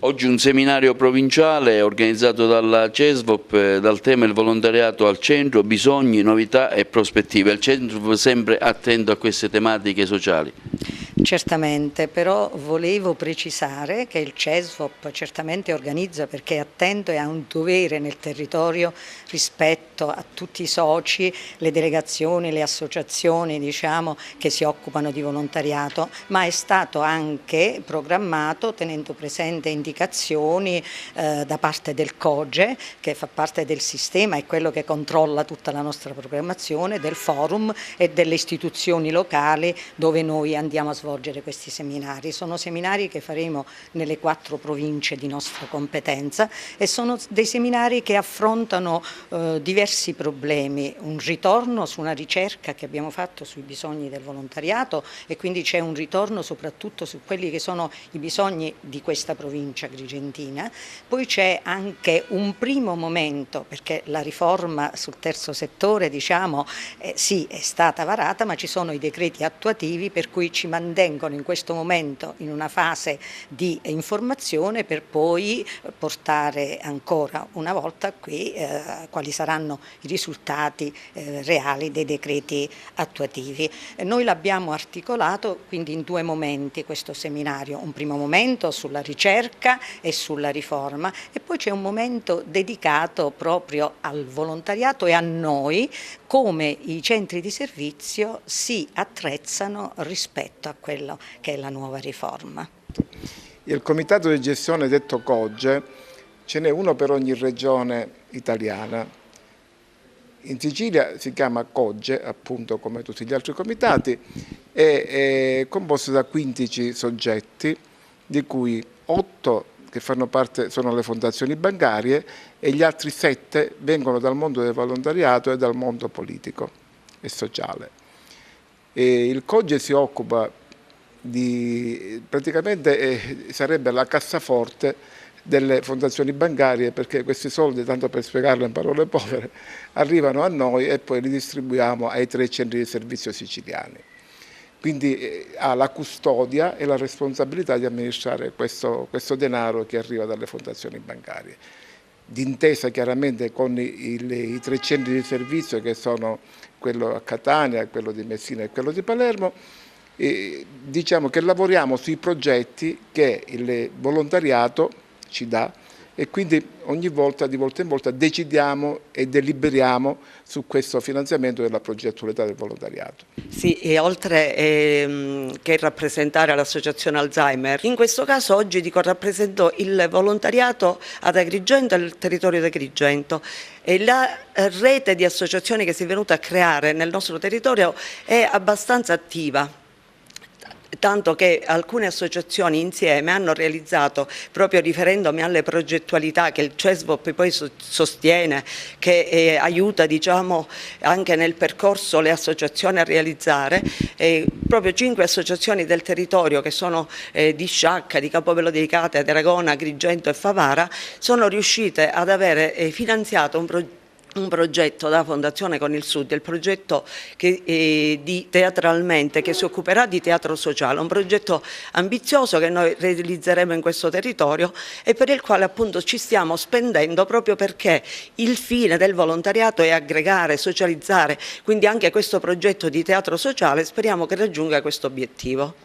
Oggi un seminario provinciale organizzato dalla CESVOP dal tema il volontariato al centro, bisogni, novità e prospettive. Il centro sempre attento a queste tematiche sociali. Certamente, però volevo precisare che il CESVOP certamente organizza perché è attento e ha un dovere nel territorio rispetto a tutti i soci, le delegazioni, le associazioni che si occupano di volontariato, ma è stato anche programmato tenendo presente indicazioni da parte del COGE, che fa parte del sistema, è quello che controlla tutta la nostra programmazione, del forum e delle istituzioni locali dove noi andiamo a svolgere questi seminari. Sono seminari che faremo nelle 4 province di nostra competenza e sono dei seminari che affrontano diversi problemi, un ritorno su una ricerca che abbiamo fatto sui bisogni del volontariato e quindi c'è un ritorno soprattutto su quelli che sono i bisogni di questa provincia agrigentina. Poi c'è anche un primo momento, perché la riforma sul terzo settore sì è stata varata, ma ci sono i decreti attuativi per cui ci mantengono in questo momento in una fase di informazione per poi portare ancora una volta qui quali saranno i risultati reali dei decreti attuativi. Noi l'abbiamo articolato quindi in 2 momenti questo seminario, un primo momento sulla ricerca e sulla riforma e poi c'è un momento dedicato proprio al volontariato e a noi come i centri di servizio si attrezzano rispetto a quello che è la nuova riforma. Il comitato di gestione detto COGE ce n'è uno per ogni regione italiana. In Sicilia si chiama COGE, appunto come tutti gli altri comitati, è composto da 15 soggetti, di cui 8 che fanno parte sono le fondazioni bancarie e gli altri 7 vengono dal mondo del volontariato e dal mondo politico e sociale. E il COGE si occupa praticamente sarebbe la cassaforte delle fondazioni bancarie, perché questi soldi, tanto per spiegarlo in parole povere, arrivano a noi e poi li distribuiamo ai 3 centri di servizio siciliani. Quindi ha la custodia e la responsabilità di amministrare questo denaro che arriva dalle fondazioni bancarie. D'intesa chiaramente con i 3 centri di servizio che sono quello a Catania, quello di Messina e quello di Palermo, diciamo che lavoriamo sui progetti che il volontariato ci dà e quindi di volta in volta decidiamo e deliberiamo su questo finanziamento della progettualità del volontariato. Sì, e oltre che rappresentare l'associazione Alzheimer, in questo caso oggi rappresento il volontariato ad Agrigento e il territorio di Agrigento. E la rete di associazioni che si è venuta a creare nel nostro territorio è abbastanza attiva. Tanto che alcune associazioni insieme hanno realizzato, proprio riferendomi alle progettualità che il CESVOP poi sostiene, che aiuta anche nel percorso le associazioni a realizzare, proprio 5 associazioni del territorio che sono di Sciacca, di Capovelo dei Cate, di Aragona, Agrigento e Favara, sono riuscite ad avere finanziato un progetto da Fondazione Con il Sud, il progetto di Teatralmente, che si occuperà di teatro sociale, un progetto ambizioso che noi realizzeremo in questo territorio e per il quale appunto ci stiamo spendendo proprio perché il fine del volontariato è aggregare, socializzare, quindi anche questo progetto di teatro sociale speriamo che raggiunga questo obiettivo.